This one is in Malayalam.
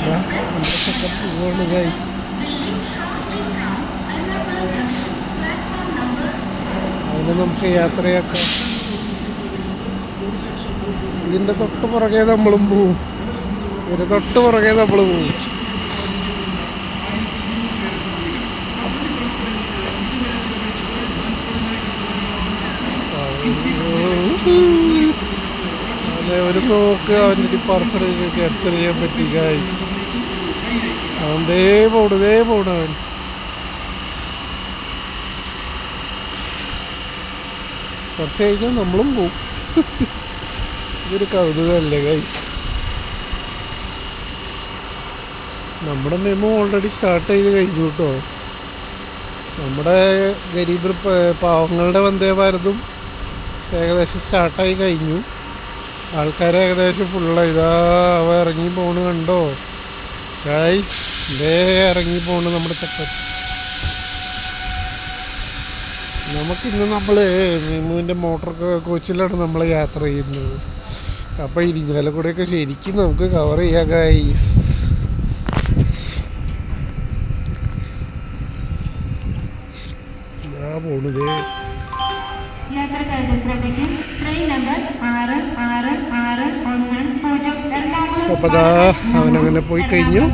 പോവാണ് ഗൈസ്. അതിന് നമുക്ക് യാത്രയാക്കാം. ഇതിൻ്റെ തൊട്ട് പുറകെ നമ്മളും പോവും. ഇതിൻ്റെ തൊട്ട് പുറകെ നമ്മൾ പോവും. അതെ, ഒരു നോക്ക് അവൻ്റെ ഡിപ്പാർച്ചർ ക്യാപ്ചർ ചെയ്യാൻ പറ്റി ഗൈസ്. അവൻ ദേ പോണ് അവൻ. കുറച്ച് കഴിഞ്ഞാൽ നമ്മളും പോവും. ഇതൊരു കൗതുകമല്ലേ ഗൈസ്. നമ്മുടെ മെമോ ഓൾറെഡി സ്റ്റാർട്ട് ചെയ്ത് കഴിഞ്ഞു കേട്ടോ. നമ്മുടെ ഗരീബ് പാവങ്ങളുടെ വന്ദേ ഭാരതും ഏകദേശം സ്റ്റാർട്ടായി കഴിഞ്ഞു. ആൾക്കാർ ഏകദേശം ഫുള്ളായി. ഇതാ അവ ഇറങ്ങി പോണ് കണ്ടോ ഗൈസ്. ഇതേ ഇറങ്ങി പോണ് നമ്മുടെ ചക്കൻ. നമുക്കിന്ന് നമ്മൾ മെമുവിൻ്റെ മോട്ടോർ കോച്ചിലാണ് നമ്മൾ യാത്ര ചെയ്യുന്നത്. അപ്പോൾ ഇരിഞ്ഞാലക്കുടയൊക്കെ ശരിക്കും നമുക്ക് കവർ ചെയ്യാം ഗൈസ്. ഇതാ പോണത്. അപ്പോൾ അവനങ്ങനെ പോയി കഴിഞ്ഞു.